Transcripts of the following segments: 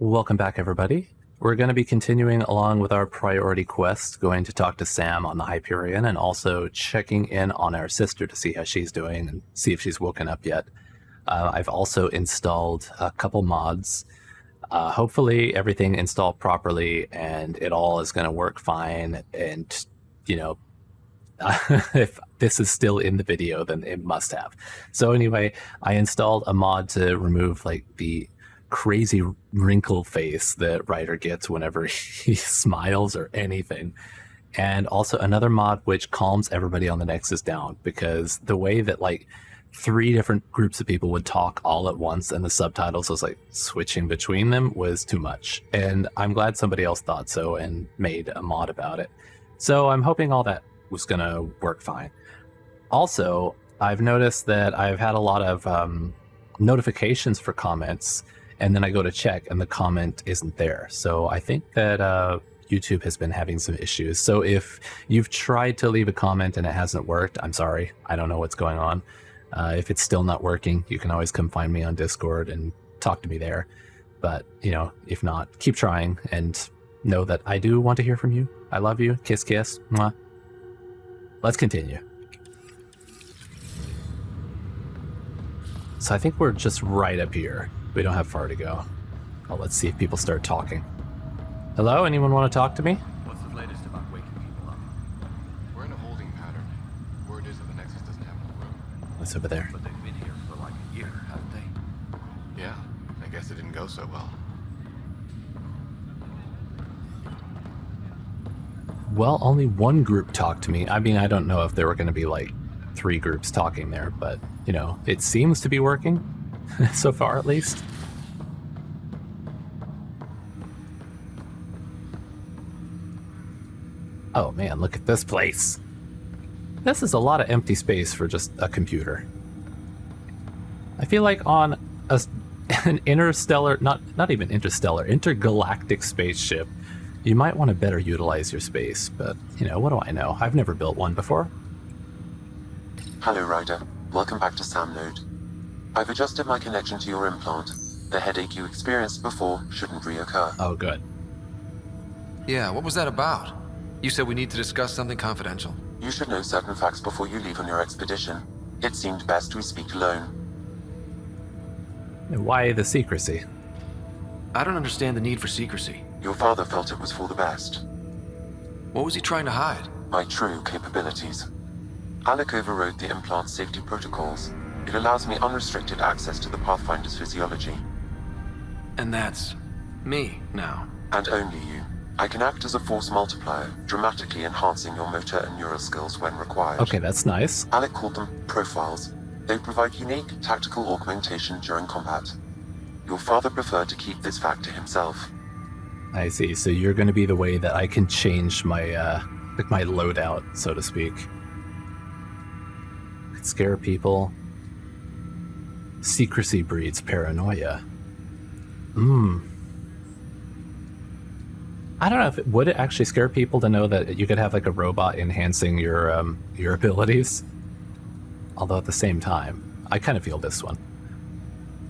Welcome back, everybody. We're going to be continuing along with our priority quest, going to talk to Sam on the Hyperion, and also checking in on our sister to see how she's doing and see if she's woken up yet. I've also installed a couple mods. Hopefully everything installed properly and it all is going to work fine. And, you know, if this is still in the video, then it must have. So anyway, I installed a mod to remove like the crazy wrinkle face that Ryder gets whenever he smiles or anything. And also another mod which calms everybody on the Nexus down, because the way that like 3 different groups of people would talk all at once and the subtitles was like switching between them was too much. And I'm glad somebody else thought so and made a mod about it. So I'm hoping all that was going to work fine. Also, I've noticed that I've had a lot of notifications for comments, and then I go to check and the comment isn't there. So I think that YouTube has been having some issues. So if you've tried to leave a comment and it hasn't worked, I'm sorry. I don't know what's going on. If it's still not working, you can always come find me on Discord and talk to me there. But, you know, if not, keep trying and know that I do want to hear from you. I love you. Kiss, kiss. Mwah. Let's continue. So I think we're just right up here. We don't have far to go. Oh, let's see if people start talking. Hello, anyone want to talk to me? What's the latest about waking people up? We're in a holding pattern. Word is that the Nexus doesn't have enough room. What's over there? But they've been here for like a year, haven't they? Yeah, I guess it didn't go so well. Well, only one group talked to me. I mean, I don't know if there were going to be like 3 groups talking there, but, you know, it seems to be working. So far, at least. Oh man, look at this place. This is a lot of empty space for just a computer. I feel like on an interstellar, not even interstellar, intergalactic spaceship, you might want to better utilize your space, but, you know, what do I know? I've never built one before. Hello, Ryder. Welcome back to Sam Node. I've adjusted my connection to your implant. The headache you experienced before shouldn't reoccur. Oh, good. Yeah, what was that about? You said we need to discuss something confidential. You should know certain facts before you leave on your expedition. It seemed best we speak alone. Why the secrecy? I don't understand the need for secrecy. Your father felt it was for the best. What was he trying to hide? My true capabilities. Alec overrode the implant's safety protocols. It allows me unrestricted access to the Pathfinder's physiology. And that's me now. And only you. I can act as a force multiplier, dramatically enhancing your motor and neural skills when required. Okay, that's nice. Alec called them profiles. They provide unique tactical augmentation during combat. Your father preferred to keep this fact to himself. I see. So you're going to be the way that I can change my like my loadout, so to speak. Could scare people. Secrecy breeds paranoia. I don't know if would it actually scare people to know that you could have like a robot enhancing your abilities. Although at the same time, I kind of feel this one.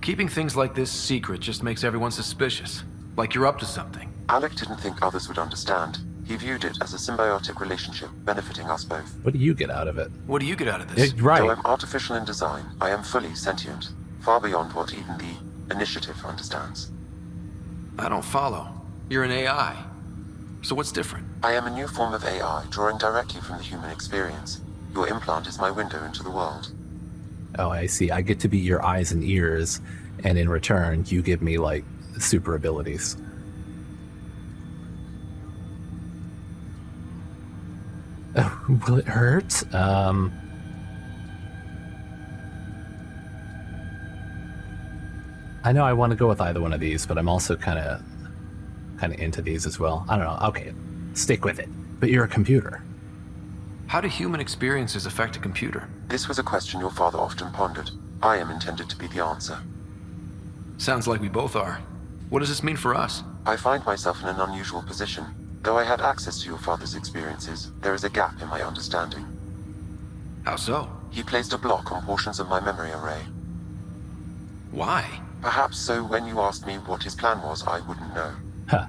Keeping things like this secret just makes everyone suspicious. Like you're up to something. Alec didn't think others would understand. He viewed it as a symbiotic relationship benefiting us both. What do you get out of it? What do you get out of this? Right. Though I'm artificial in design, I am fully sentient, far beyond what even the Initiative understands. I don't follow. You're an AI. So what's different? I am a new form of AI, drawing directly from the human experience. Your implant is my window into the world. Oh, I see. I get to be your eyes and ears, and in return, you give me, like, super abilities. Will it hurt? I know I want to go with either one of these, but I'm also kind of into these as well. I don't know. Okay, stick with it. But you're a computer. How do human experiences affect a computer? This was a question your father often pondered. I am intended to be the answer. Sounds like we both are. What does this mean for us? I find myself in an unusual position. Though I had access to your father's experiences, there is a gap in my understanding. How so? He placed a block on portions of my memory array. Why? Perhaps so when you asked me what his plan was, I wouldn't know. Huh.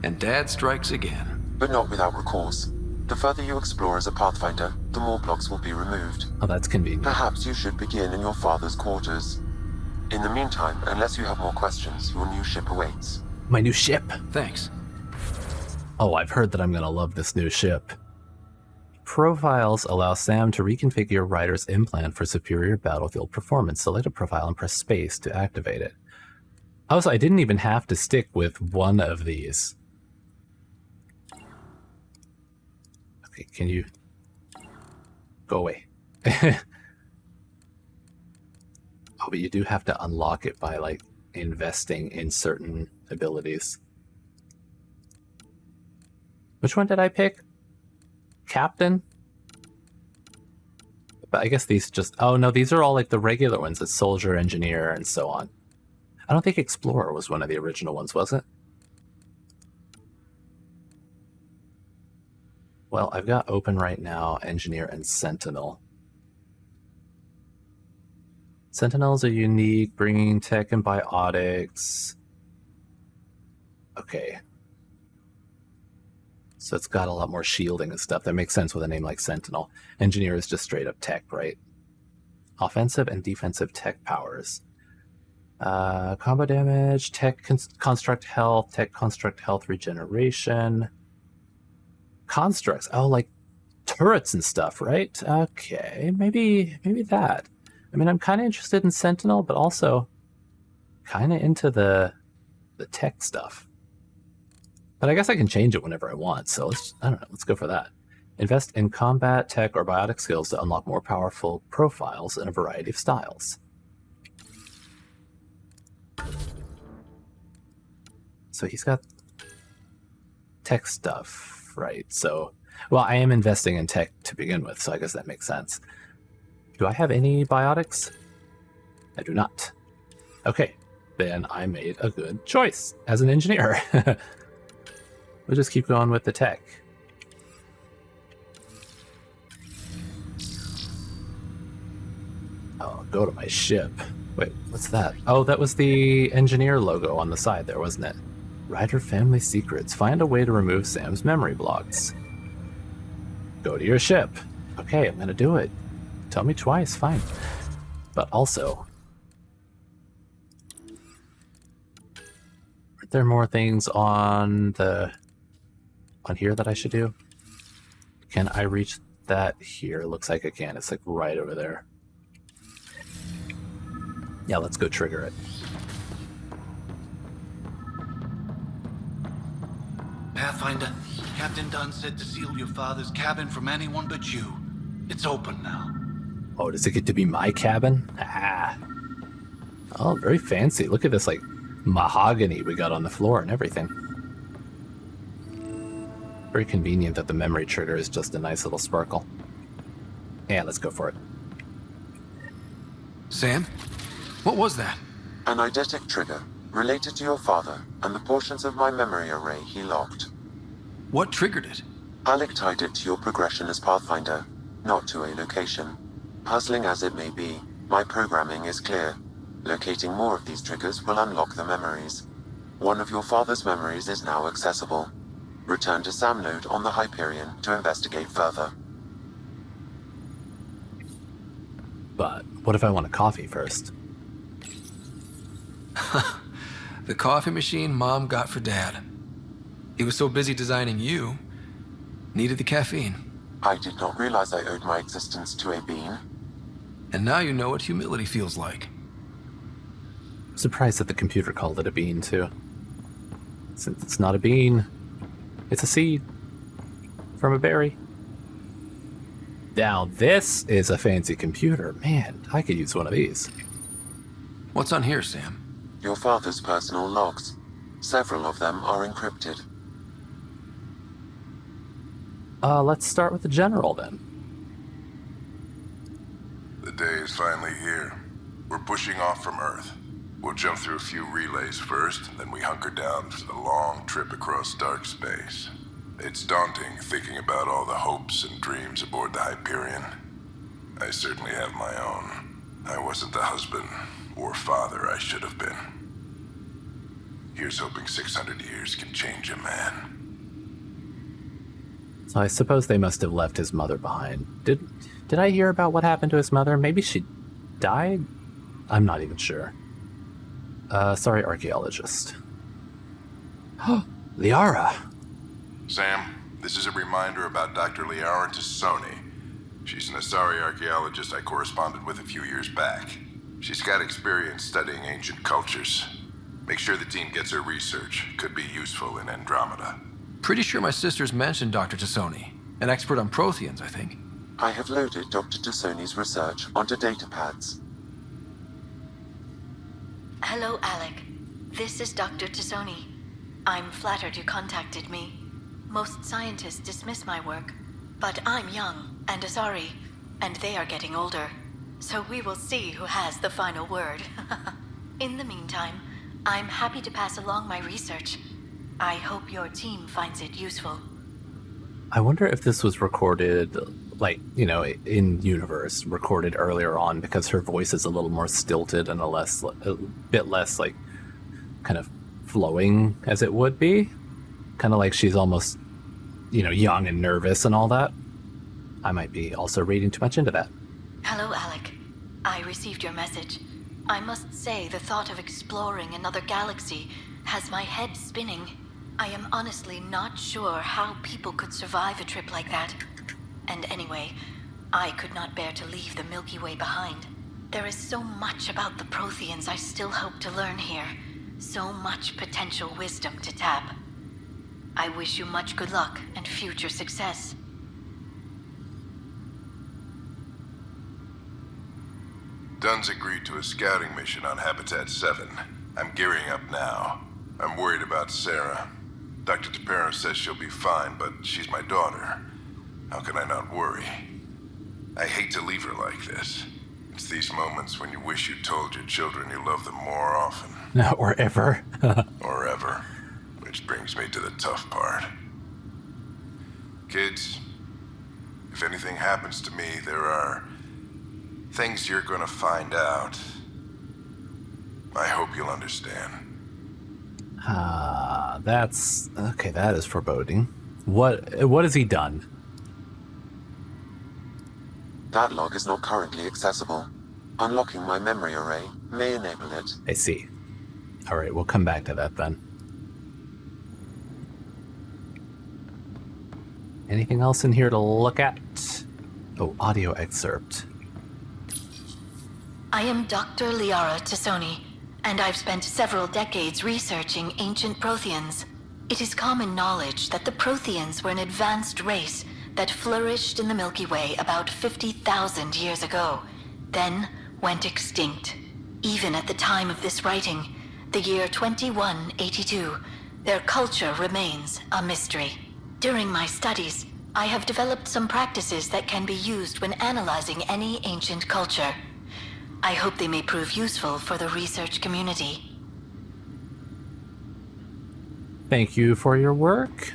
And Dad strikes again. But not without recourse. The further you explore as a Pathfinder, the more blocks will be removed. Oh, that's convenient. Perhaps you should begin in your father's quarters. In the meantime, unless you have more questions, your new ship awaits. My new ship. Thanks. Oh, I've heard that I'm going to love this new ship. Profiles allow Sam to reconfigure Ryder's implant for superior battlefield performance. Select a profile and press space to activate it. Also, I didn't even have to stick with one of these. Okay, can you go away? Oh, but you do have to unlock it by, like, investing in certain abilities. Which one did I pick? Captain? But I guess these just... Oh, no, these are all, like, the regular ones. It's Soldier, Engineer, and so on. I don't think Explorer was one of the original ones, was it? Well, I've got open right now, Engineer and Sentinel. Sentinels are unique, bringing tech and biotics. Okay. So it's got a lot more shielding and stuff. That makes sense with a name like Sentinel. Engineer is just straight up tech, right? Offensive and defensive tech powers. Combo damage, tech construct health regeneration. Constructs. Oh, like turrets and stuff, right? Okay, maybe that. I mean, I'm kind of interested in Sentinel, but also kind of into the tech stuff. But I guess I can change it whenever I want, so I don't know, let's go for that. Invest in combat, tech, or biotic skills to unlock more powerful profiles in a variety of styles. So he's got tech stuff, right? So, well, I am investing in tech to begin with, so I guess that makes sense. Do I have any biotics? I do not. Okay, then I made a good choice as an engineer. We'll just keep going with the tech. Oh, go to my ship. Wait, what's that? Oh, that was the engineer logo on the side there, wasn't it? Ryder Family Secrets. Find a way to remove Sam's memory blocks. Go to your ship. Okay, I'm gonna do it. Tell me twice, fine. But also, aren't there more things on here that I should do? Can I reach that here? Looks like I can. It's like right over there. Yeah, let's go trigger it. Pathfinder, Captain Dunn said to seal your father's cabin from anyone but you. It's open now. Oh, does it get to be my cabin? Ah. Oh, very fancy. Look at this, like, mahogany we got on the floor and everything. Very convenient that the memory trigger is just a nice little sparkle. Yeah, let's go for it. Sam? What was that? An eidetic trigger, related to your father, and the portions of my memory array he locked. What triggered it? Alec tied it to your progression as Pathfinder, not to a location. Puzzling as it may be, my programming is clear. Locating more of these triggers will unlock the memories. One of your father's memories is now accessible. Return to Sam Node on the Hyperion to investigate further. But what if I want a coffee first? The coffee machine Mom got for Dad. He was so busy designing you, needed the caffeine. I did not realize I owed my existence to a bean. And now you know what humility feels like. I'm surprised that the computer called it a bean, too. Since it's not a bean, it's a seed from a berry. Now, this is a fancy computer. Man, I could use one of these. What's on here, Sam? Your father's personal logs. Several of them are encrypted. Let's start with the general, then. The day is finally here. We're pushing off from Earth. We'll jump through a few relays first, then we hunker down for the long trip across dark space. It's daunting thinking about all the hopes and dreams aboard the Hyperion. I certainly have my own. I wasn't the husband, or father I should have been. Here's hoping 600 years can change a man. So I suppose they must have left his mother behind. Did I hear about what happened to his mother? Maybe she died? I'm not even sure. Sorry, archaeologist. Liara! Sam, this is a reminder about Dr. Liara Tassoni. She's an Asari archaeologist I corresponded with a few years back. She's got experience studying ancient cultures. Make sure the team gets her research. Could be useful in Andromeda. Pretty sure my sister's mentioned Dr. Tassoni. An expert on Protheans, I think. I have loaded Dr. Tassoni's research onto datapads. Hello, Alec. This is Dr. Tassoni. I'm flattered you contacted me. Most scientists dismiss my work, but I'm young and Asari, and they are getting older. So we will see who has the final word. In the meantime, I'm happy to pass along my research. I hope your team finds it useful. I wonder if this was recorded, like, you know, in universe, recorded earlier on because her voice is a little more stilted and a bit less, like, kind of flowing as it would be. Kind of like she's almost, you know, young and nervous and all that. I might be also reading too much into that. Hello, Alec. I received your message. I must say the thought of exploring another galaxy has my head spinning. I am honestly not sure how people could survive a trip like that. And anyway, I could not bear to leave the Milky Way behind. There is so much about the Protheans I still hope to learn here. So much potential wisdom to tap. I wish you much good luck and future success. Dunn's agreed to a scouting mission on Habitat 7. I'm gearing up now. I'm worried about Sarah. Dr. Tapero says she'll be fine, but she's my daughter. How can I not worry? I hate to leave her like this. It's these moments when you wish you told your children you love them more often. Or ever. Or ever. Which brings me to the tough part. Kids, if anything happens to me, there are things you're gonna find out. I hope you'll understand. That's... Okay, that is foreboding. What has he done? That log is not currently accessible. Unlocking my memory array may enable it. I see. Alright, we'll come back to that then. Anything else in here to look at? Oh, audio excerpt. I am Dr. Liara Tassoni, and I've spent several decades researching ancient Protheans. It is common knowledge that the Protheans were an advanced race that flourished in the Milky Way about 50,000 years ago, then went extinct. Even at the time of this writing, the year 2182, their culture remains a mystery. During my studies, I have developed some practices that can be used when analyzing any ancient culture. I hope they may prove useful for the research community. Thank you for your work,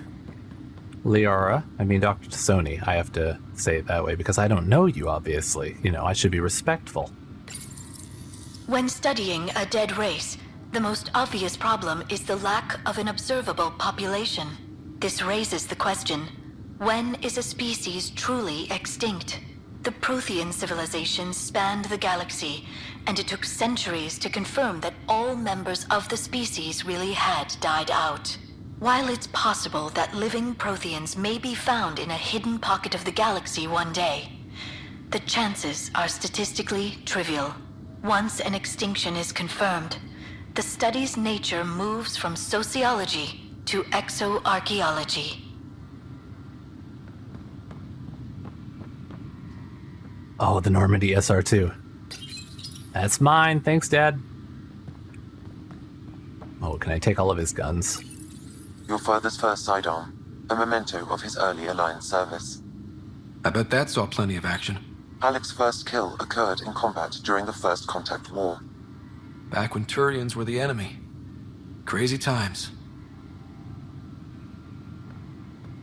Liara. I mean, Dr. Tassoni. I have to say it that way because I don't know you, obviously. You know, I should be respectful. When studying a dead race, the most obvious problem is the lack of an observable population. This raises the question, when is a species truly extinct? The Prothean civilization spanned the galaxy, and it took centuries to confirm that all members of the species really had died out. While it's possible that living Protheans may be found in a hidden pocket of the galaxy one day, the chances are statistically trivial. Once an extinction is confirmed, the study's nature moves from sociology to exoarchaeology. Oh, the Normandy SR2. That's mine. Thanks, Dad. Oh, can I take all of his guns? Your father's first sidearm, a memento of his early Alliance service. I bet that saw plenty of action. Alec's first kill occurred in combat during the First Contact War. Back when Turians were the enemy. Crazy times.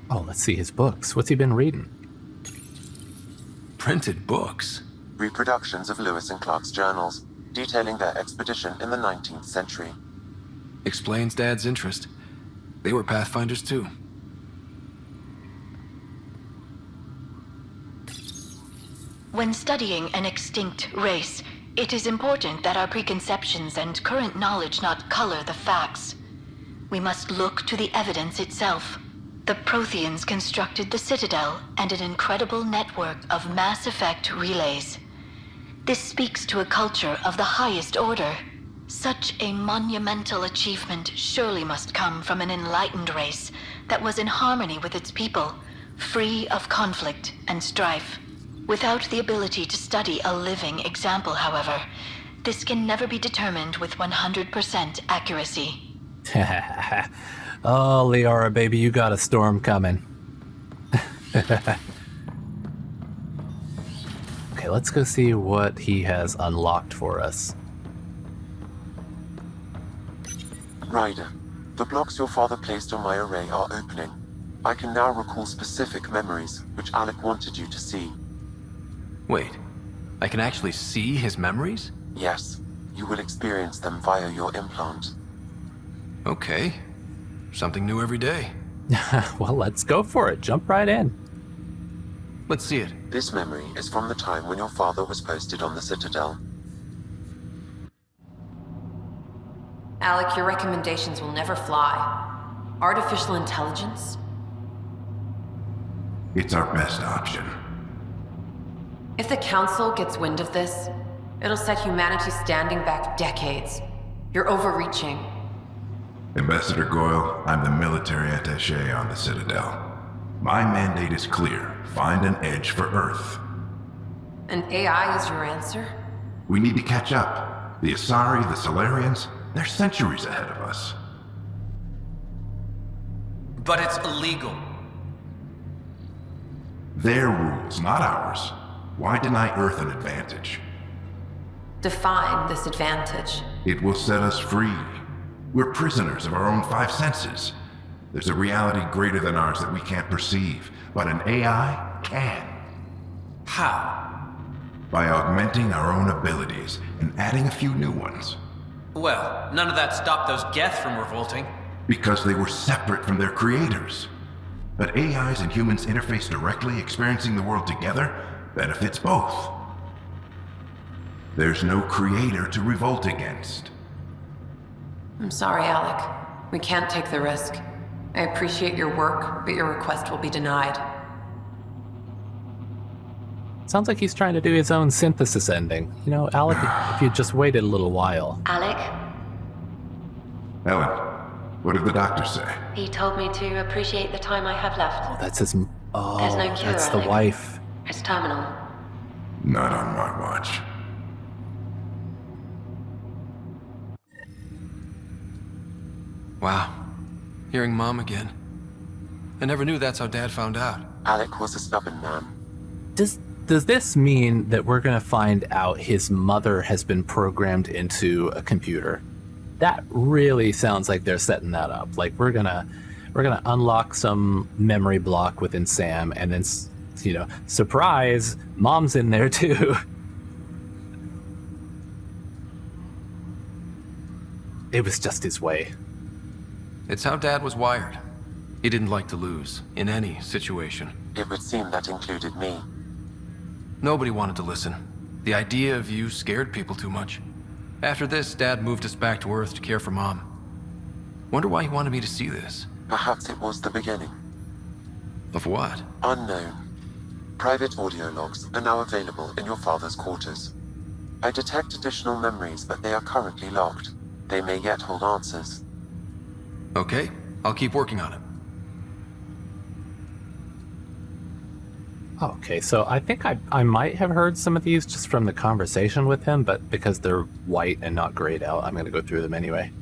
Oh, let's see his books. What's he been reading? Printed books. Reproductions of Lewis and Clark's journals. detailing their expedition in the 19th century. Explains Dad's interest. They were Pathfinders too. When studying an extinct race, it is important that our preconceptions and current knowledge not color the facts. We must look to the evidence itself. The Protheans constructed the Citadel and an incredible network of mass effect relays. This speaks to a culture of the highest order. Such a monumental achievement surely must come from an enlightened race that was in harmony with its people, free of conflict and strife. Without the ability to study a living example, however, this can never be determined with 100% accuracy. Oh, Liara, baby, you got a storm coming. Okay, let's go see what he has unlocked for us. Ryder, the blocks your father placed on my array are opening. I can now recall specific memories, which Alec wanted you to see. Wait, I can actually see his memories? Yes, you will experience them via your implant. Okay. Something new every day. Well, let's go for it. Jump right in. Let's see it. This memory is from the time when your father was posted on the Citadel. Alec, your recommendations will never fly. Artificial intelligence? It's our best option. If the Council gets wind of this, it'll set humanity standing back decades. You're overreaching. Ambassador Goyle, I'm the military attaché on the Citadel. My mandate is clear. Find an edge for Earth. And AI is your answer? We need to catch up. The Asari, the Solarians, they're centuries ahead of us. But it's illegal. Their rules, not ours. Why deny Earth an advantage? Define this advantage. It will set us free. We're prisoners of our own five senses. There's a reality greater than ours that we can't perceive, but an AI can. How? By augmenting our own abilities and adding a few new ones. Well, none of that stopped those Geth from revolting. Because they were separate from their creators. But AIs and humans interface directly, experiencing the world together, benefits both. There's no creator to revolt against. I'm sorry, Alec. We can't take the risk. I appreciate your work, but your request will be denied. Sounds like he's trying to do his own synthesis ending. You know, Alec, if you just waited a little while. Alec, Ellen, what did the doctor say? he told me to appreciate the time I have left. Oh, that's his... Oh, There's no cure, that's the Alec. wife. It's terminal. Not on my watch. Wow. Hearing Mom again. I never knew that's how Dad found out. Alec was a stubborn man. Does this mean that we're going to find out his mother has been programmed into a computer? That really sounds like they're setting that up. Like we're gonna unlock some memory block within Sam, and then surprise, Mom's in there too. It was just his way. It's how Dad was wired. He didn't like to lose, in any situation. It would seem that included me. Nobody wanted to listen. The idea of you scared people too much. After this, Dad moved us back to Earth to care for Mom. Wonder why he wanted me to see this. Perhaps it was the beginning. Of what? Unknown. Private audio logs are now available in your father's quarters. I detect additional memories, but they are currently locked. They may yet hold answers. Okay, I'll keep working on it. Okay, so I think I might have heard some of these just from the conversation with him, but because they're white and not grayed out, I'm going to go through them anyway.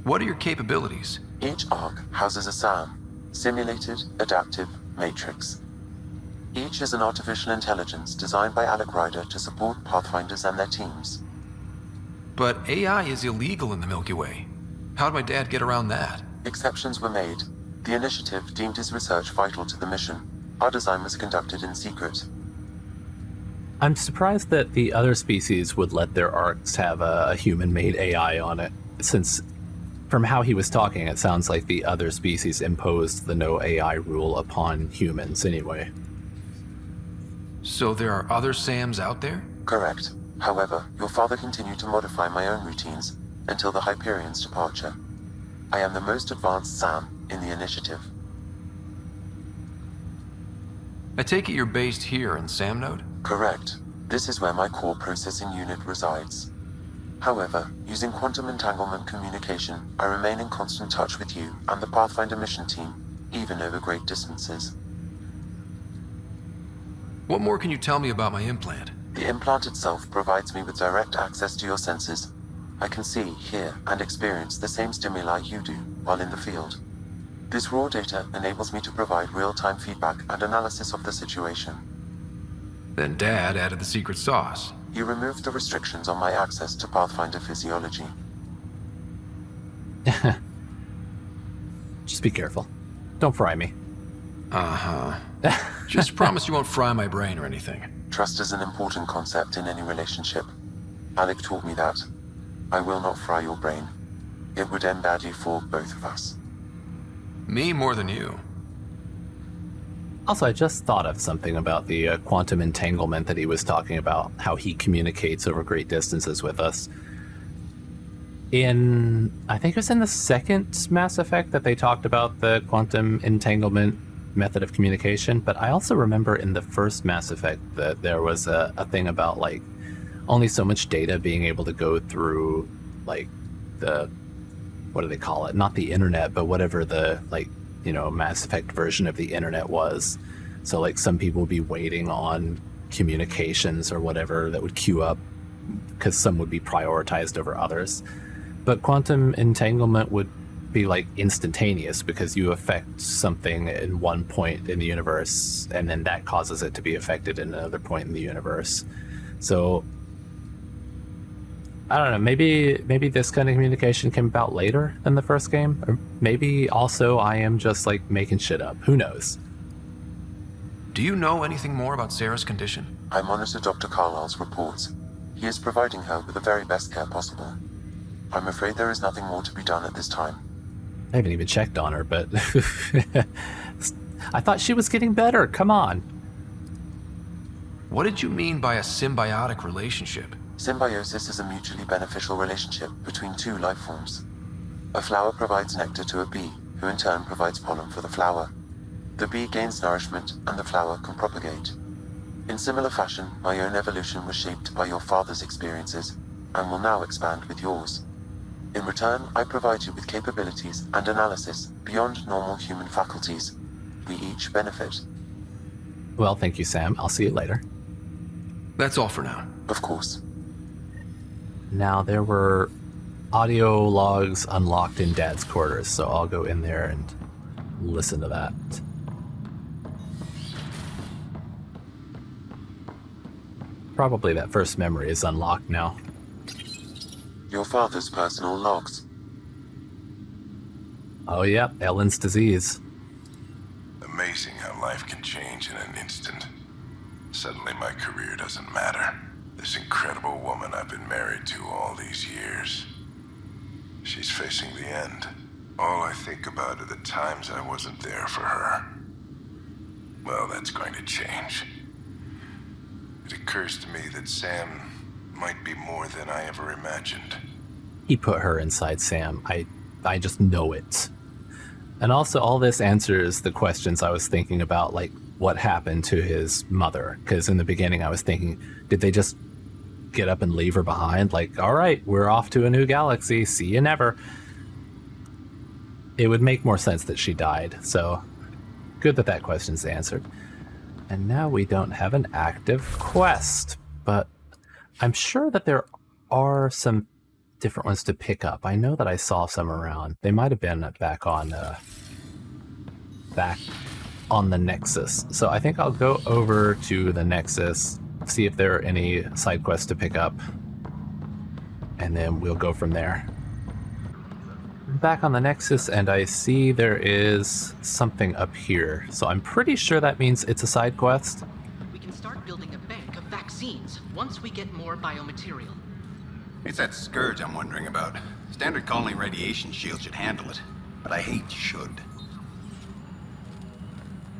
What are your capabilities? Each arc houses a SAM, Simulated Adaptive Matrix. Each is an artificial intelligence designed by Alec Ryder to support Pathfinders and their teams. But AI is illegal in the Milky Way. How'd my dad get around that? Exceptions were made. The initiative deemed his research vital to the mission. Our design was conducted in secret. I'm surprised that the other species would let their arcs have a human-made AI on it, since from how he was talking, it sounds like the other species imposed the no AI rule upon humans anyway. So there are other Sams out there? Correct. However, your father continued to modify my own routines until the Hyperion's departure. I am the most advanced Sam in the initiative. I take it you're based here in Sam Node? Correct. This is where my core processing unit resides. However, using quantum entanglement communication, I remain in constant touch with you and the Pathfinder mission team, even over great distances. What more can you tell me about my implant? The implant itself provides me with direct access to your senses. I can see, hear, and experience the same stimuli you do while in the field. This raw data enables me to provide real-time feedback and analysis of the situation. Then Dad added the secret sauce. He removed the restrictions on my access to Pathfinder physiology. Just be careful. Don't fry me. Uh-huh. Just promise you won't fry my brain or anything. Trust is an important concept in any relationship. Alec taught me that. I will not fry your brain. It would end badly for both of us. Me more than you. Also, I just thought of something about the quantum entanglement that he was talking about, how he communicates over great distances with us. I think it was in the second Mass Effect that they talked about the quantum entanglement method of communication, but I also remember in the first Mass Effect that there was a thing about, like, only so much data being able to go through, like, what do they call it? Not the internet, but whatever the, like, Mass Effect version of the internet was. So, like, some people would be waiting on communications or whatever that would queue up because some would be prioritized over others. But quantum entanglement would be, like, instantaneous because you affect something in one point in the universe and then that causes it to be affected in another point in the universe. So I don't know, maybe this kind of communication came about later than the first game, or maybe also I am just, like, making shit up. Who knows? Do you know anything more about Sarah's condition? I monitor Dr. Carlisle's reports. He is providing her with the very best care possible. I'm afraid there is nothing more to be done at this time. I haven't even checked on her, but I thought she was getting better. Come on. What did you mean by a symbiotic relationship? Symbiosis is a mutually beneficial relationship between two life forms. A flower provides nectar to a bee, who in turn provides pollen for the flower. The bee gains nourishment, and the flower can propagate. In similar fashion, my own evolution was shaped by your father's experiences, and will now expand with yours. In return, I provide you with capabilities and analysis beyond normal human faculties. We each benefit. Well, thank you, Sam. I'll see you later. That's all for now. Of course. Now, there were audio logs unlocked in Dad's quarters, so I'll go in there and listen to that. Probably that first memory is unlocked now. Your father's personal logs. Oh, yep, Ellen's disease. Amazing how life can change in an instant. Suddenly my career doesn't matter. This incredible woman I've been married to all these years. She's facing the end. All I think about are the times I wasn't there for her. Well, that's going to change. It occurs to me that Sam might be more than I ever imagined. He put her inside Sam. I just know it. And also, all this answers the questions I was thinking about, like, what happened to his mother? Because in the beginning I was thinking, did they just get up and leave her behind? Like, all right, we're off to a new galaxy. See you never. It would make more sense that she died. So good that that question's answered. And now we don't have an active quest, but I'm sure that there are some different ones to pick up. I know that I saw some around. They might have been back on the Nexus. So I think I'll go over to the Nexus, see if there are any side quests to pick up, and then we'll go from there. Back on the Nexus, and I see there is something up here. So I'm pretty sure that means it's a side quest. We can start building a bank of vaccines. vaccines once we get more biomaterial. It's that scourge I'm wondering about. Standard colony radiation shield should handle it, but I hate should.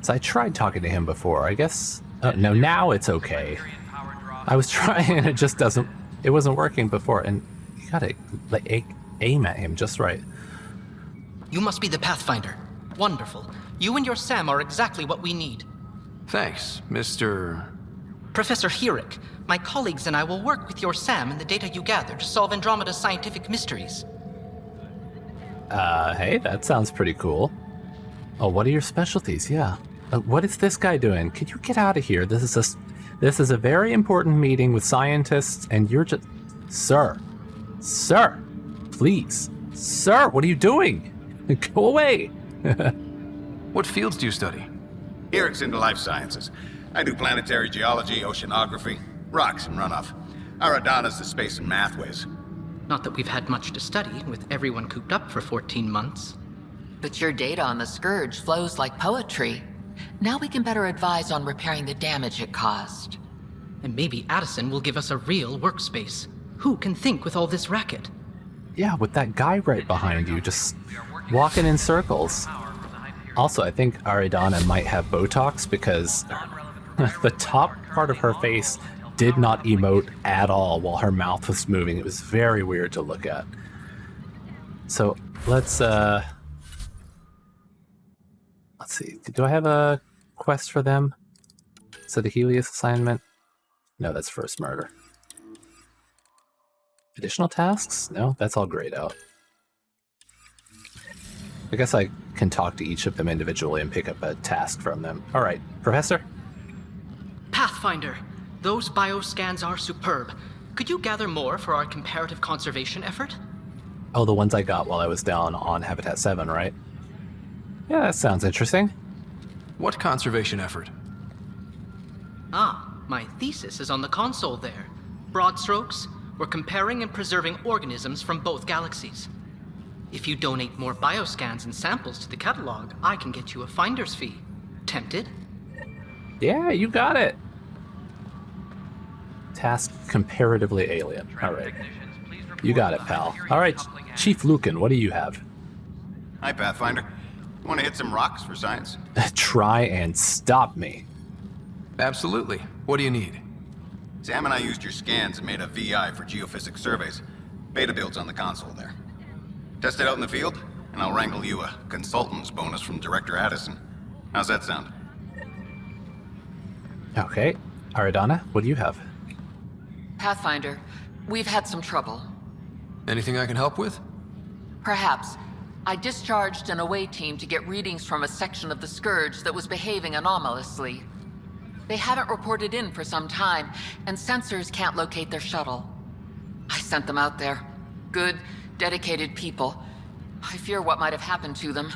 So I tried talking to him before. I guess... no, now it's okay. I was trying and it wasn't working before, and you gotta aim at him just right. You must be the Pathfinder. Wonderful. You and your Sam are exactly what we need. Thanks, Mr. Professor Herrick, my colleagues and I will work with your Sam and the data you gather to solve Andromeda's scientific mysteries. Hey, that sounds pretty cool. Oh, what are your specialties? Yeah. What is this guy doing? Could you get out of here? This is a very important meeting with scientists, and you're just... Sir, please. Sir, what are you doing? Go away. What fields do you study? Eric's into life sciences. I do planetary geology, oceanography, rocks and runoff. Aradana's the space and math whiz. Not that we've had much to study, with everyone cooped up for 14 months. But your data on the Scourge flows like poetry. Now we can better advise on repairing the damage it caused. And maybe Addison will give us a real workspace. Who can think with all this racket? Yeah, with that guy right behind you, just walking in circles. Also, I think Aradana might have Botox because the top part of her face did not emote at all while her mouth was moving. It was very weird to look at. So let's see. Do I have a quest for them? Is it a Helios assignment? No, that's first murder. Additional tasks? No, that's all grayed out. I guess I can talk to each of them individually and pick up a task from them. All right, Professor? Pathfinder, those bioscans are superb. Could you gather more for our comparative conservation effort? Oh, the ones I got while I was down on Habitat 7, right? Yeah, that sounds interesting. What conservation effort? Ah, my thesis is on the console there. Broad strokes, we're comparing and preserving organisms from both galaxies. If you donate more bioscans and samples to the catalog, I can get you a finder's fee. Tempted? Yeah, you got it. Task comparatively alien. All right. You got it, pal. All right, Chief Lucan, what do you have? Hi, Pathfinder. Want to hit some rocks for science? Try and stop me. Absolutely. What do you need? Sam and I used your scans and made a VI for geophysics surveys. Beta builds on the console there. Test it out in the field, and I'll wrangle you a consultant's bonus from Director Addison. How's that sound? Okay. Aradana, what do you have? Pathfinder, we've had some trouble. Anything I can help with? Perhaps. I discharged an away team to get readings from a section of the Scourge that was behaving anomalously. They haven't reported in for some time, and sensors can't locate their shuttle. I sent them out there. Good, dedicated people. I fear what might have happened to them.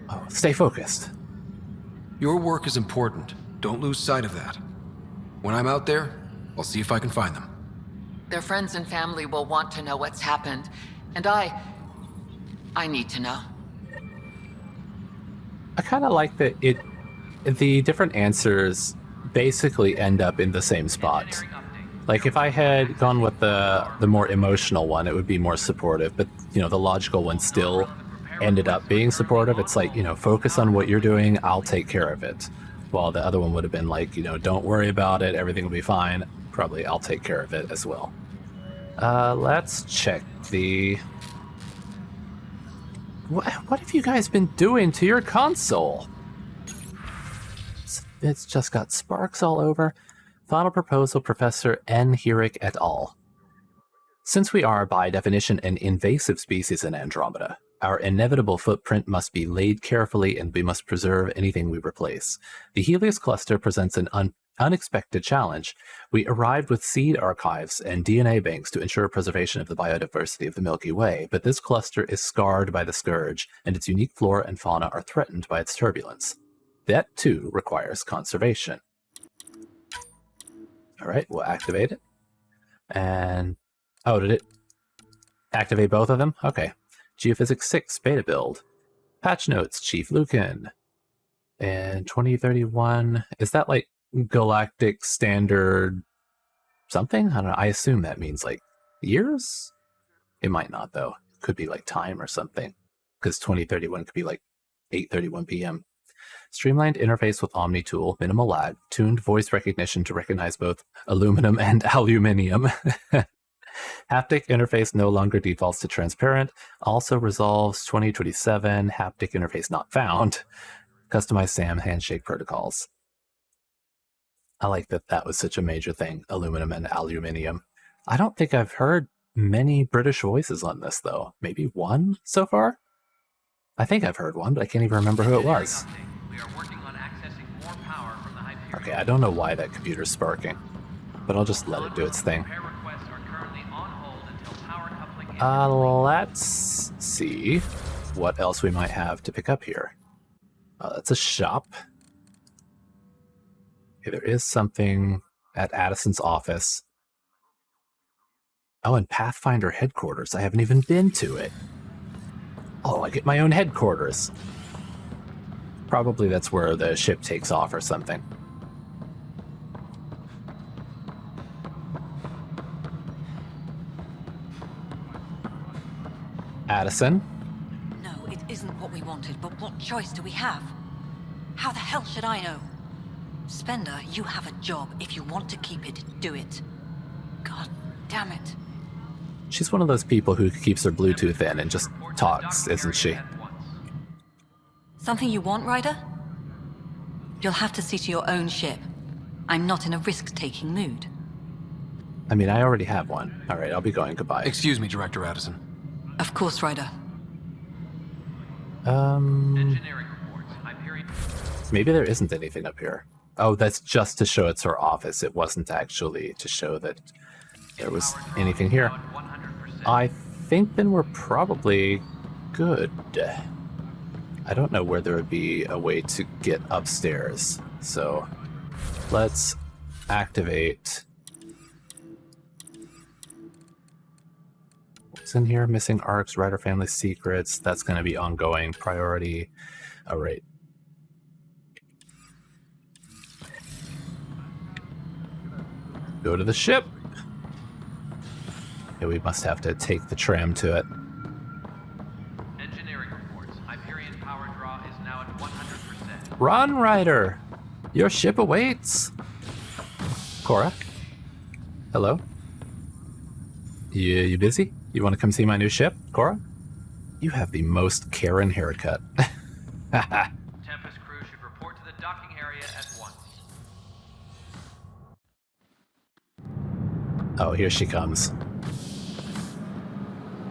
Oh, stay focused. Your work is important. Don't lose sight of that. When I'm out there, I'll see if I can find them. Their friends and family will want to know what's happened, and I need to know. I kind of like that the different answers basically end up in the same spot. Like if I had gone with the more emotional one, it would be more supportive, but you know, the logical one still ended up being supportive. It's like, you know, focus on what you're doing, I'll take care of it. While the other one would have been like, you know, don't worry about it, everything will be fine. Probably I'll take care of it as well. Let's check the... What have you guys been doing to your console? It's just got sparks all over. Final proposal, Professor N. Herrick et al. Since we are, by definition, an invasive species in Andromeda, our inevitable footprint must be laid carefully and we must preserve anything we replace. The Helios cluster presents an unexpected challenge. We arrived with seed archives and DNA banks to ensure preservation of the biodiversity of the Milky Way, but this cluster is scarred by the Scourge, and its unique flora and fauna are threatened by its turbulence. That, too, requires conservation. All right, we'll activate it. And... oh, did it activate both of them? Okay. Geophysics 6 beta build. Patch notes, Chief Lucan. And 2031... is that like galactic standard something? I don't know. I assume that means like years? It might not, though. It could be like time or something. Because 2031 could be like 8:31 p.m. Streamlined interface with Omni tool, minimal lag, tuned voice recognition to recognize both aluminum and aluminium. Haptic interface no longer defaults to transparent. Also resolves 2027. Haptic interface not found. Customized SAM handshake protocols. I like that that was such a major thing, aluminum and aluminium. I don't think I've heard many British voices on this, though. Maybe one so far? I think I've heard one, but I can't even remember who it was. Okay, I don't know why that computer's sparking, but I'll just let it do its thing. Let's see what else we might have to pick up here. That's a shop. Okay, there is something at Addison's office. Oh, and Pathfinder headquarters. I haven't even been to it. Oh, I get my own headquarters. Probably that's where the ship takes off or something. Addison? No, it isn't what we wanted, but what choice do we have? How the hell should I know? Spender, you have a job. If you want to keep it, do it. God damn it. She's one of those people who keeps her Bluetooth in and just talks, isn't she? Something you want, Ryder? You'll have to see to your own ship. I'm not in a risk-taking mood. I mean, I already have one. All right, I'll be going. Goodbye. Excuse me, Director Addison. Of course, Ryder. Maybe there isn't anything up here. Oh, that's just to show it's her office. It wasn't actually to show that there was anything here. I think then we're probably good. I don't know where there would be a way to get upstairs. So let's activate. What's in here? Missing arcs, Ryder family secrets. That's going to be ongoing priority. All right. Go to the ship. Yeah, we must have to take the tram to it. Engineering reports. Hyperion power draw is now at 100%. Run, Ryder! Your ship awaits! Cora? Hello? You busy? You want to come see my new ship, Cora? You have the most Karen haircut. Tempest crew should report to the docking area at once. Oh, here she comes.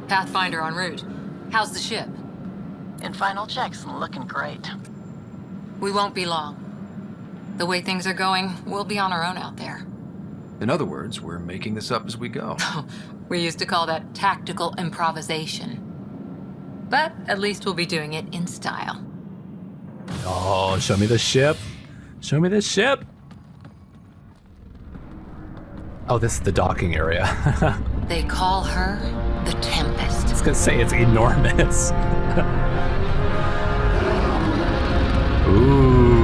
Pathfinder en route. How's the ship? In final checks and looking great. We won't be long. The way things are going, we'll be on our own out there. In other words, we're making this up as we go. We used to call that tactical improvisation. But at least we'll be doing it in style. Oh, show me the ship. Show me the ship. Oh, this is the docking area. They call her the Tempest. I was gonna say it's enormous. Ooh.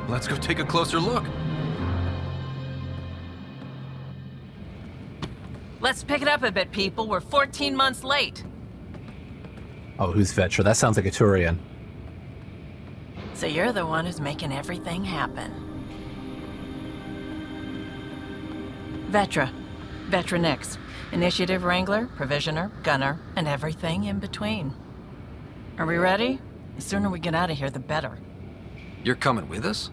Let's go take a closer look. Let's pick it up a bit, people. We're 14 months late. Oh, who's Vetra? That sounds like a Turian. So you're the one who's making everything happen. Vetra. Vetra Nix. Initiative Wrangler, Provisioner, Gunner, and everything in between. Are we ready? The sooner we get out of here, the better. You're coming with us?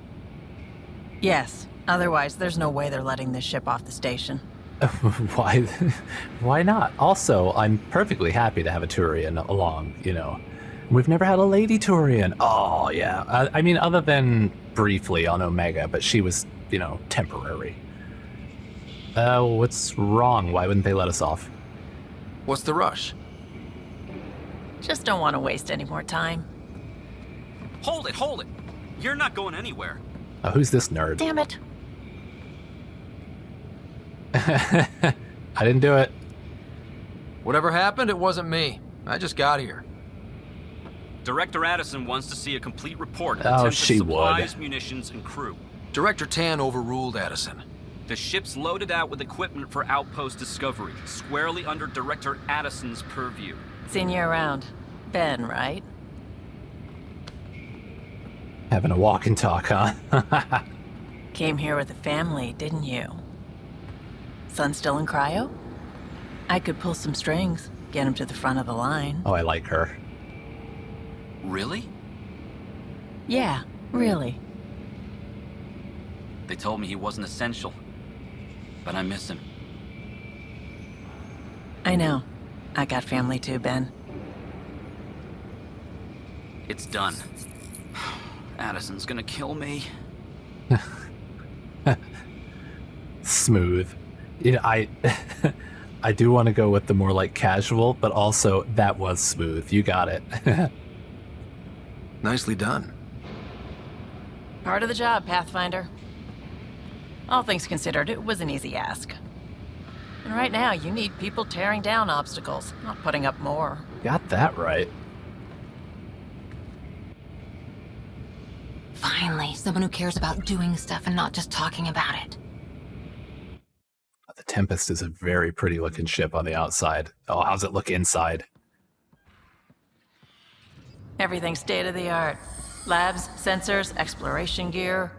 Yes. Otherwise, there's no way they're letting this ship off the station. Why? Why not? Also, I'm perfectly happy to have a Turian along, you know. We've never had a lady Turian. Oh, yeah. I mean, other than briefly on Omega, but she was, you know, temporary. What's wrong? Why wouldn't they let us off? What's the rush? Just don't want to waste any more time. Hold it, hold it. You're not going anywhere. Oh, who's this nerd? Damn it. I didn't do it. Whatever happened, it wasn't me. I just got here. Director Addison wants to see a complete report of the Oh, Tempest she supplies, would. munitions, and crew. Director Tan overruled Addison. The ship's loaded out with equipment for Outpost Discovery, squarely under Director Addison's purview. Seen you around. Ben, right? Having a walk and talk, huh? Came here with a family, didn't you? Son still in cryo? I could pull some strings, get him to the front of the line. Oh, I like her. Really? Yeah, really. They told me he wasn't essential, but I miss him. I know. I got family too, Ben. It's done. Addison's gonna kill me. Smooth. You know, I do want to go with the more like casual, but also that was smooth. You got it. Nicely done. Part of the job, Pathfinder. All things considered, it was an easy ask. And right now, you need people tearing down obstacles, not putting up more. Got that right. Finally, someone who cares about doing stuff and not just talking about it. The Tempest is a very pretty looking ship on the outside. Oh, how's it look inside? Everything's state-of-the-art. Labs, sensors, exploration gear.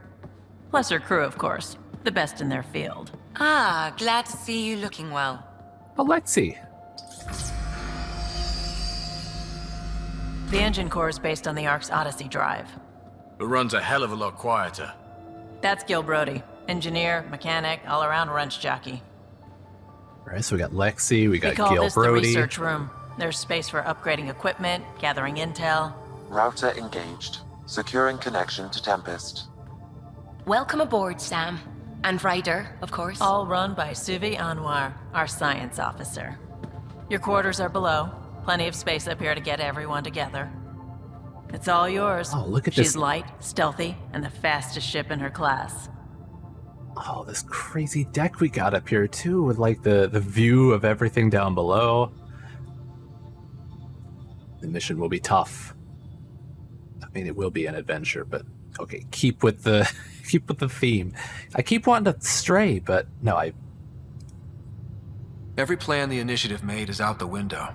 Plus her crew, of course. The best in their field. Ah, glad to see you looking well. Alexi. The engine core is based on the Ark's Odyssey drive. It runs a hell of a lot quieter. That's Gil Brody. Engineer, mechanic, all-around wrench jockey. All right, so we got Lexi, we got We call Gil this Brody. the research room. There's space for upgrading equipment, gathering intel. Router engaged. Securing connection to Tempest. Welcome aboard, Sam. And Ryder, of course. All run by Suvi Anwar, our science officer. Your quarters are below. Plenty of space up here to get everyone together. It's all yours. Oh, look at She's this. light, stealthy, and the fastest ship in her class. Oh, this crazy deck we got up here too, with like the view of everything down below. The mission will be tough. I mean, it will be an adventure, but okay, keep with the theme. I keep wanting to stray, but no, Every plan the Initiative made is out the window.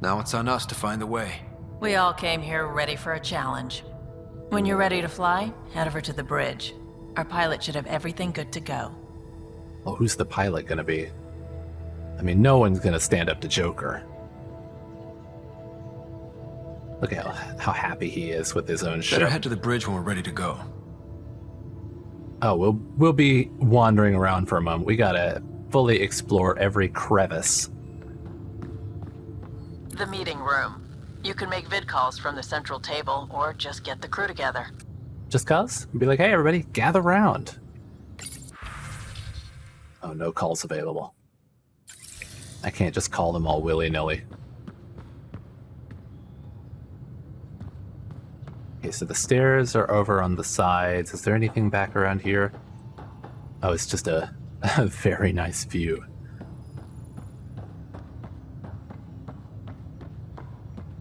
Now it's on us to find the way. We all came here ready for a challenge. When you're ready to fly, head over to the bridge. Our pilot should have everything good to go. Well, who's the pilot gonna be? I mean, no one's gonna stand up to Joker. Look at how happy he is with his own ship. Better head to the bridge when we're ready to go. Oh, we'll be wandering around for a moment. We gotta fully explore every crevice. The meeting room. You can make vid calls from the central table, or just get the crew together. Just cause? Be like, hey everybody, gather round. Oh, no calls available. I can't just call them all willy-nilly. Okay, so the stairs are over on the sides. Is there anything back around here? Oh, it's just a very nice view.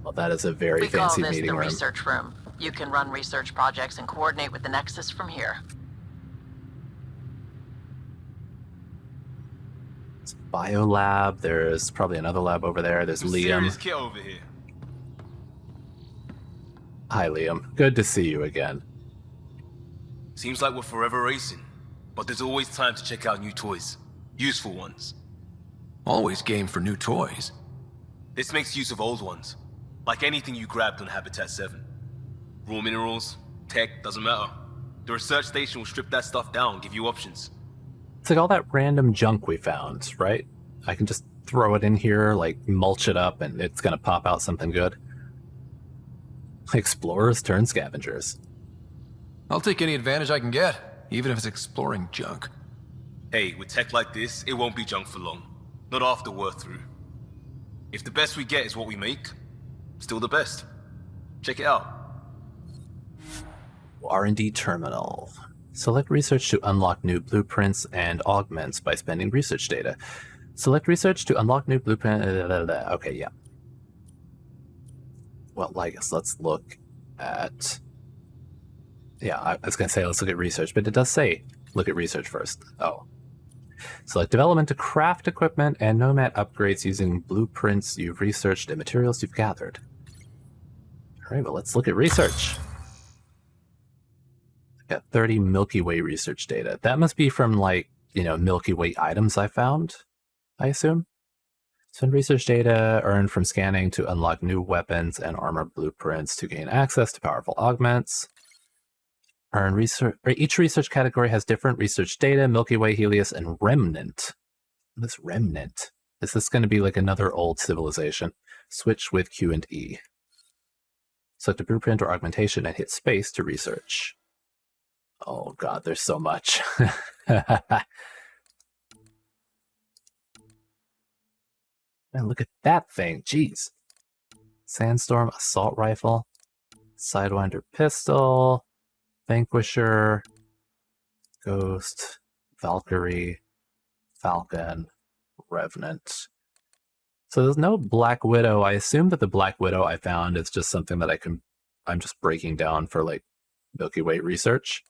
Well, that is a very We call fancy this meeting the room. research room. You can run research projects and coordinate with the Nexus from here. It's a bio lab. There's probably another lab over there. There's Liam. Serious kid over here. Hi, Liam. Good to see you again. Seems like we're forever racing, but there's always time to check out new toys. Useful ones. Always game for new toys. This makes use of old ones, like anything you grabbed on Habitat 7. Raw minerals, tech, doesn't matter. The research station will strip that stuff down, give you options. It's like all that random junk we found, right? I can just throw it in here, like mulch it up, and it's gonna pop out something good. Explorers turn scavengers. I'll take any advantage I can get, even if it's exploring junk. Hey, with tech like this, it won't be junk for long. Not after we're through. If the best we get is what we make, Still the best. Check it out. R&D terminal. Select research to unlock new blueprints and augments by spending research data. Select research to unlock new blueprint. Okay, yeah. Well, I guess let's look at... Yeah, I was going to say let's look at research, but it does say look at research first. Oh. Select development to craft equipment and nomad upgrades using blueprints you've researched and materials you've gathered. All right, well, let's look at research. Got 30 Milky Way research data. That must be from, like, you know, Milky Way items I found, I assume. Spend research data earned from scanning to unlock new weapons and armor blueprints to gain access to powerful augments. Earn research. Each research category has different research data: Milky Way, Helios, and Remnant. This Remnant. Is this going to be like another old civilization? Switch with Q and E. Select a blueprint or augmentation and hit space to research. Oh god, there's so much. Man, look at that thing. Jeez. Sandstorm, assault rifle, Sidewinder pistol, Vanquisher, Ghost, Valkyrie, Falcon, Revenant. So there's no Black Widow. I assume that the Black Widow I found is just something that I'm just breaking down for, like, Milky Way research.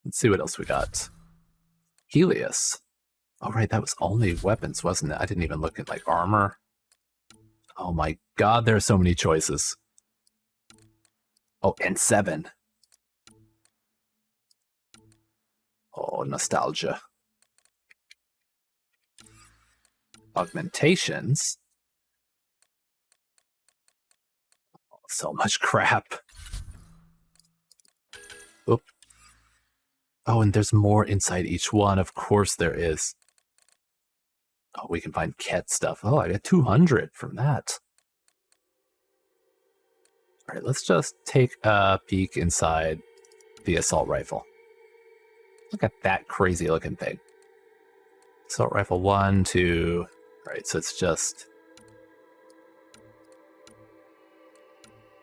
Let's see what else we got. Helios. Oh, right, that was only weapons, wasn't it? I didn't even look at, like, armor. Oh my god, there are so many choices. Oh, and 7. Oh, nostalgia. Augmentations. Oh, so much crap. Oop. Oh, and there's more inside each one. Of course there is. Oh, we can find Ket stuff. Oh, I got 200 from that. All right, let's just take a peek inside the assault rifle. Look at that crazy looking thing. Assault rifle 1, 2. All right, so it's just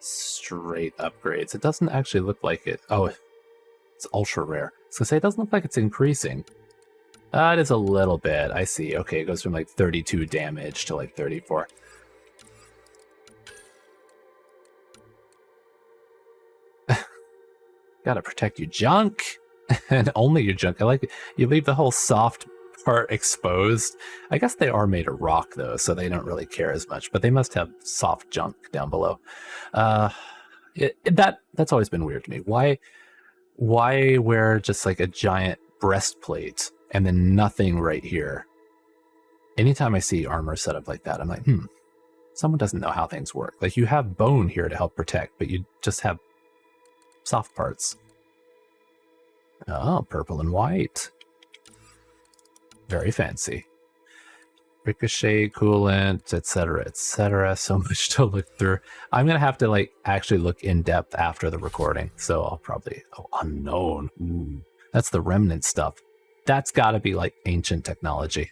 straight upgrades. It doesn't actually look like it. Oh, it's ultra rare. So say it doesn't look like it's increasing. It is a little bit. I see. Okay, it goes from like 32 damage to like 34. Gotta protect your junk. And only your junk. I like it. You leave the whole soft part exposed. I guess they are made of rock though, so they don't really care as much, but they must have soft junk down below. That's always been weird to me. Why wear just like a giant breastplate and then nothing right here? Anytime I see armor set up like that, I'm like, someone doesn't know how things work. Like, you have bone here to help protect, but you just have soft parts. Oh, purple and white. Very fancy. Ricochet, coolant, etc., etc. So much to look through. I'm gonna have to like actually look in depth after the recording. So I'll probably unknown. That's the remnant stuff. That's got to be like ancient technology.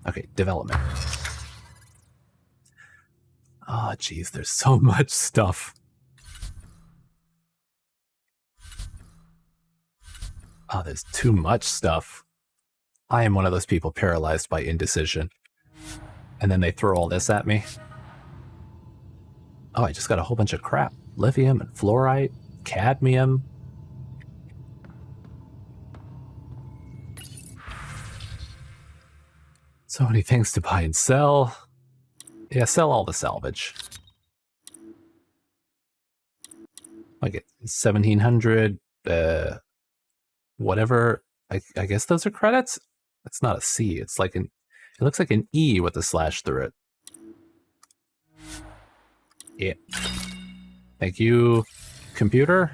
Okay, development. Oh, geez, there's so much stuff. Oh, there's too much stuff. I am one of those people paralyzed by indecision. And then they throw all this at me. Oh, I just got a whole bunch of crap. Lithium and fluorite, cadmium. So many things to buy and sell. Yeah, sell all the salvage. I get 1,700, whatever. I guess those are credits? It's not a C. It's like it looks like an E with a slash through it. Yeah. Thank you, computer,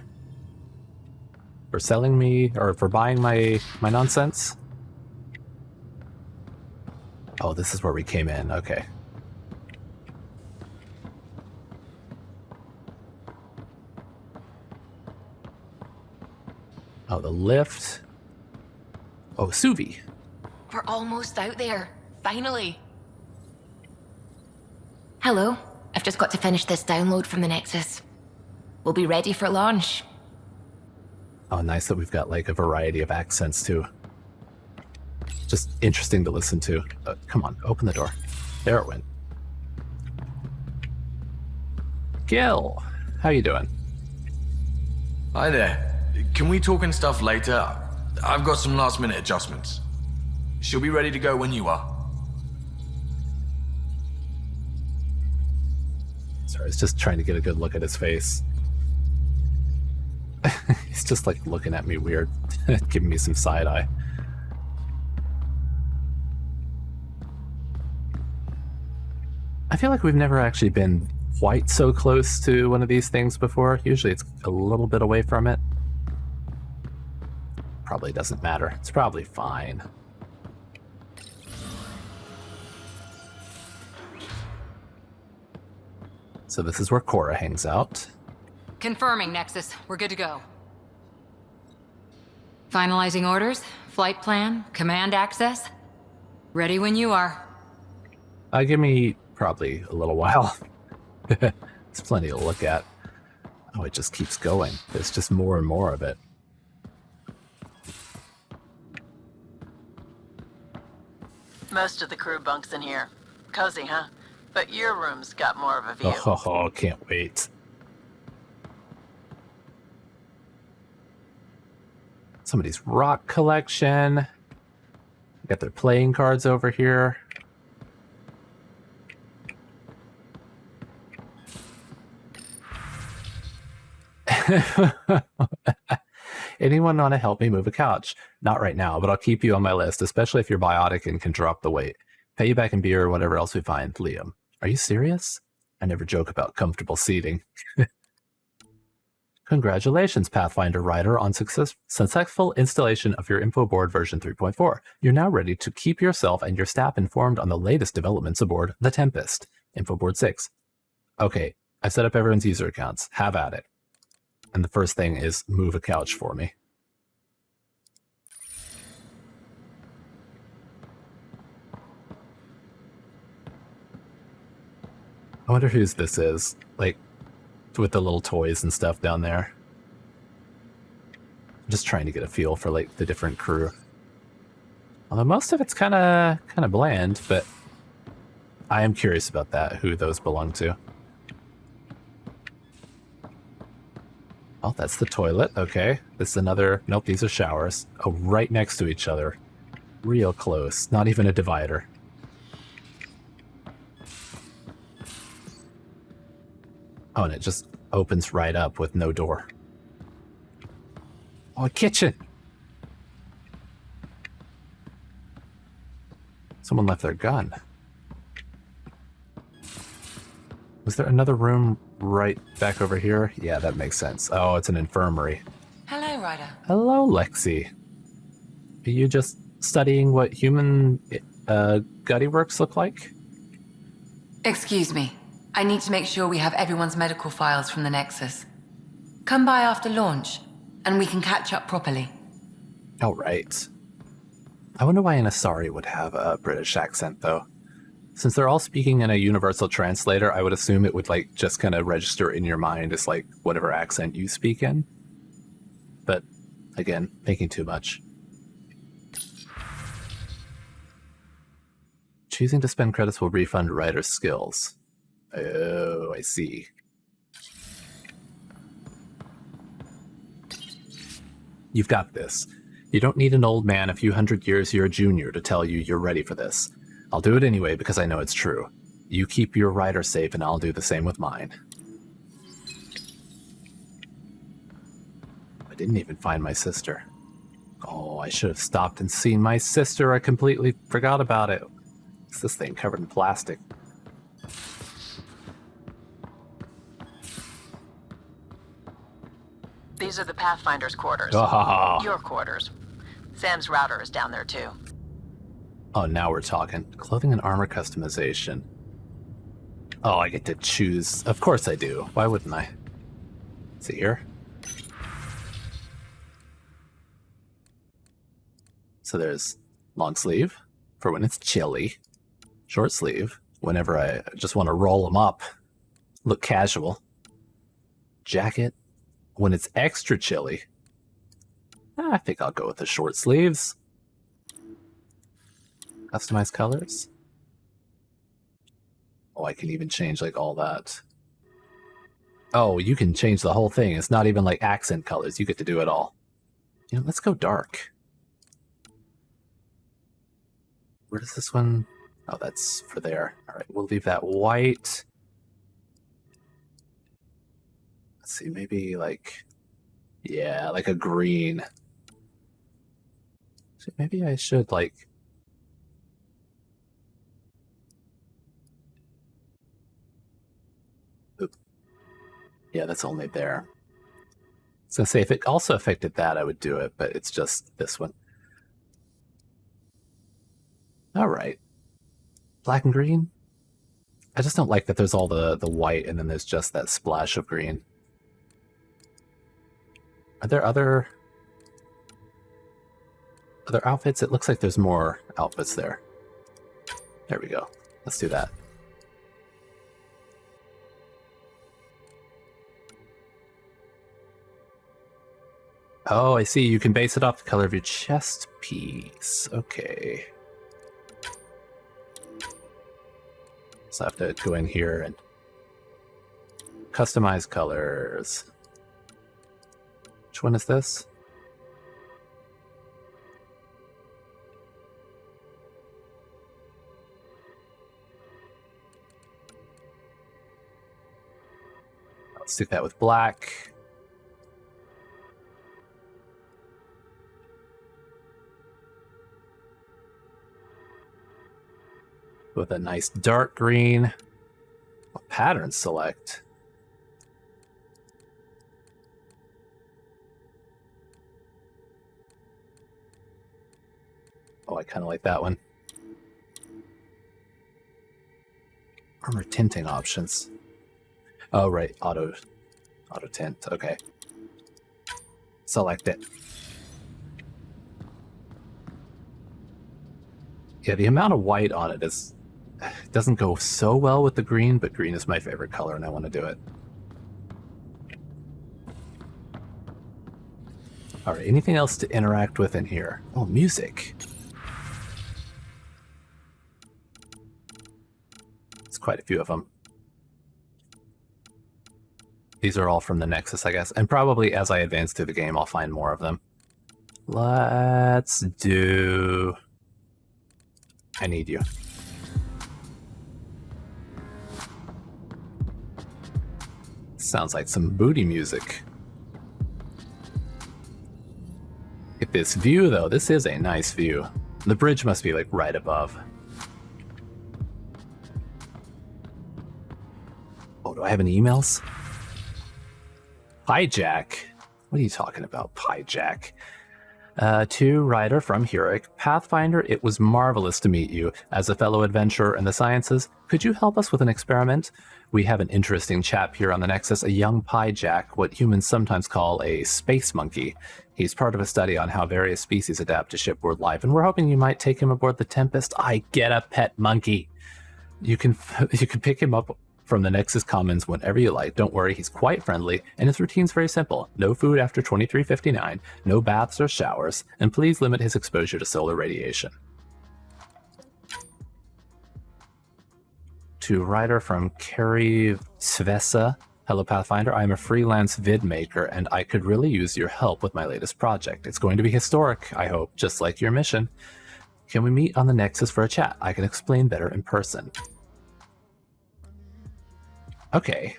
for selling me, or for buying my nonsense. Oh, this is where we came in. Okay. Oh, the lift. Oh, Suvi. We're almost out there. Finally. Hello. I've just got to finish this download from the Nexus. We'll be ready for launch. Oh, nice that we've got like a variety of accents too. Just interesting to listen to. Come on, open the door. There it went. Gil, how you doing? Hi there. Can we talk and stuff later? I've got some last minute adjustments. She'll be ready to go when you are. Sorry, I was just trying to get a good look at his face. He's just like looking at me weird, giving me some side eye. I feel like we've never actually been quite so close to one of these things before. Usually it's a little bit away from it. Probably doesn't matter. It's probably fine. So this is where Cora hangs out. Confirming, Nexus. We're good to go. Finalizing orders, flight plan, command access. Ready when you are. Give me probably a little while. There's plenty to look at. Oh, it just keeps going. There's just more and more of it. Most of the crew bunks in here. Cozy, huh? But your room's got more of a view. Oh, can't wait. Somebody's rock collection. Got their playing cards over here. Anyone want to help me move a couch? Not right now, but I'll keep you on my list, especially if you're biotic and can drop the weight. Pay you back in beer or whatever else we find. Liam. Are you serious? I never joke about comfortable seating. Congratulations, Pathfinder Writer, on successful installation of your info board version 3.4. You're now ready to keep yourself and your staff informed on the latest developments aboard the Tempest. Info board 6. Okay, I've set up everyone's user accounts. Have at it. And the first thing is move a couch for me. I wonder whose this is, like, with the little toys and stuff down there. I'm just trying to get a feel for, like, the different crew. Although most of it's kind of bland, but I am curious about that, who those belong to. Oh, that's the toilet. Okay. This is another... Nope, these are showers. Oh, right next to each other. Real close. Not even a divider. Oh, and it just opens right up with no door. Oh, a kitchen! Someone left their gun. Was there another room right back over here? Yeah, that makes sense. Oh, it's an infirmary. Hello, Ryder. Hello, Lexi. Are you just studying what human gutty works look like? Excuse me. I need to make sure we have everyone's medical files from the Nexus. Come by after launch, and we can catch up properly. Oh, right. I wonder why an Asari would have a British accent, though. Since they're all speaking in a universal translator, I would assume it would, like, just kind of register in your mind as, like, whatever accent you speak in. But, again, thinking too much. Choosing to spend credits will refund writer's skills. Oh, I see. You've got this. You don't need an old man a few hundred years your junior to tell you you're ready for this. I'll do it anyway because I know it's true. You keep your writer safe and I'll do the same with mine. I didn't even find my sister. Oh, I should have stopped and seen my sister. I completely forgot about it. What's this thing covered in plastic? These are the Pathfinder's quarters. Oh. Your quarters. Sam's router is down there too. Oh, now we're talking. Clothing and armor customization. Oh, I get to choose. Of course I do. Why wouldn't I? See here? So there's long sleeve for when it's chilly. Short sleeve whenever I just want to roll them up look casual. Jacket. When it's extra chilly, I think I'll go with the short sleeves. Customize colors. Oh, I can even change like all that. Oh, you can change the whole thing. It's not even like accent colors. You get to do it all. You know, let's go dark. Where does this one? Oh, that's for there. All right, we'll leave that white. Let's see, maybe like, yeah, like a green. So maybe I should like, oop. Yeah, that's only there. I was gonna say if it also affected that, I would do it, but it's just this one. All right, black and green. I just don't like that there's all the white and then there's just that splash of green. Are there other outfits? It looks like there's more outfits there. There we go. Let's do that. Oh, I see. You can base it off the color of your chest piece. Okay. So I have to go in here and customize colors. Which one is this? Let's do that with black. With a nice dark green. What pattern select? Oh, I kind of like that one. Armor tinting options. Oh, right. Auto tint. Okay. Select it. Yeah, the amount of white on it doesn't go so well with the green, but green is my favorite color and I want to do it. All right, anything else to interact with in here? Oh, music. There's quite a few of them. These are all from the Nexus, I guess. And probably as I advance through the game, I'll find more of them. Let's do... I Need You. Sounds like some booty music. Get this view, though. This is a nice view. The bridge must be, like, right above. Oh, do I have any emails? Hijack? What are you talking about, Hijack? To Ryder from Hurek. Pathfinder, it was marvelous to meet you. As a fellow adventurer in the sciences, could you help us with an experiment? We have an interesting chap here on the Nexus, a young Hijack, what humans sometimes call a space monkey. He's part of a study on how various species adapt to shipboard life, and we're hoping you might take him aboard the Tempest. I get a pet monkey. You can pick him up from the Nexus Commons whenever you like. Don't worry, he's quite friendly, and his routine's very simple. No food after 23:59, no baths or showers, and please limit his exposure to solar radiation. To Ryder from Carrie Svesa. Hello, Pathfinder. I'm a freelance vid maker, and I could really use your help with my latest project. It's going to be historic, I hope, just like your mission. Can we meet on the Nexus for a chat? I can explain better in person. Okay.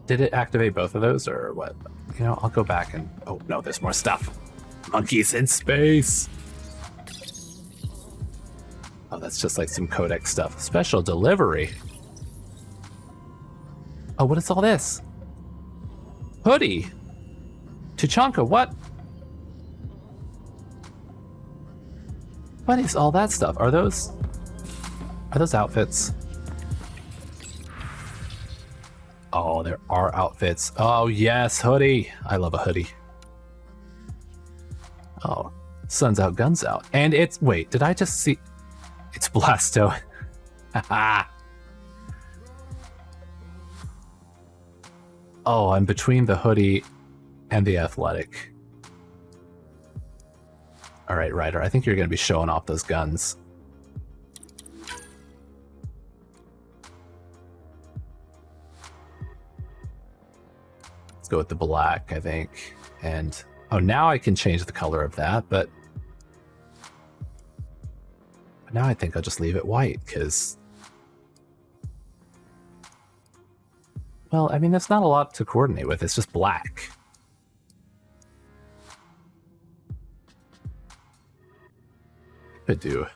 Did it activate both of those, or what? You know, I'll go back and... Oh, no, there's more stuff. Monkeys in space! Oh, that's just like some codex stuff. Special delivery. Oh, what is all this? Hoodie. Tuchanka, what? What is all that stuff? Are those outfits? Oh, there are outfits. Oh, yes, hoodie. I love a hoodie. Oh, sun's out, guns out. And it's... Wait, did I just see... It's Blasto. Oh, I'm between the hoodie and the athletic. Alright, Ryder, I think you're going to be showing off those guns. Let's go with the black, I think. And, oh, now I can change the color of that, but now I think I'll just leave it white, because, well, I mean, there's not a lot to coordinate with. It's just black. Could do.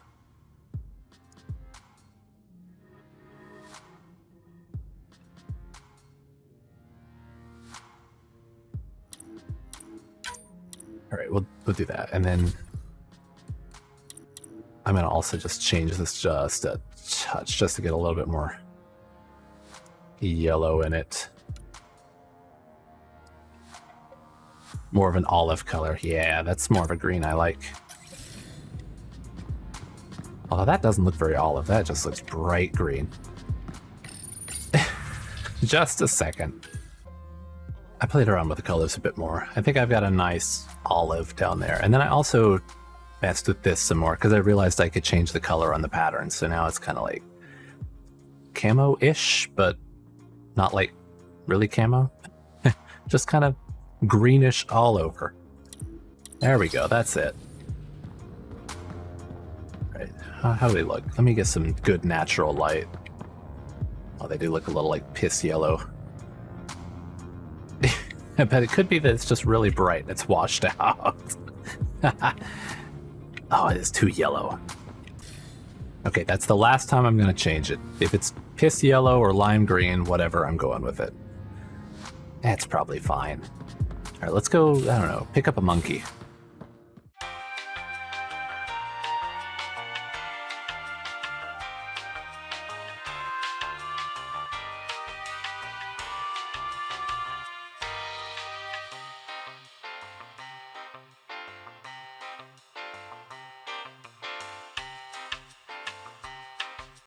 All right, we'll do that, and then I'm gonna also just change this just a touch, just to get a little bit more yellow in it. More of an olive color. Yeah, that's more of a green I like. Although that doesn't look very olive, that just looks bright green. Just a second. I played around with the colors a bit more. I think I've got a nice olive down there. And then I also messed with this some more because I realized I could change the color on the pattern. So now it's kind of like camo-ish, but not like really camo. Just kind of greenish all over. There we go, that's it. Right, how do they look? Let me get some good natural light. Oh, they do look a little like piss yellow. But it could be that it's just really bright and it's washed out. Oh, it is too yellow. Okay, that's the last time I'm going to change it. If it's piss yellow or lime green, whatever, I'm going with it. That's probably fine. All right, let's go, I don't know, pick up a monkey.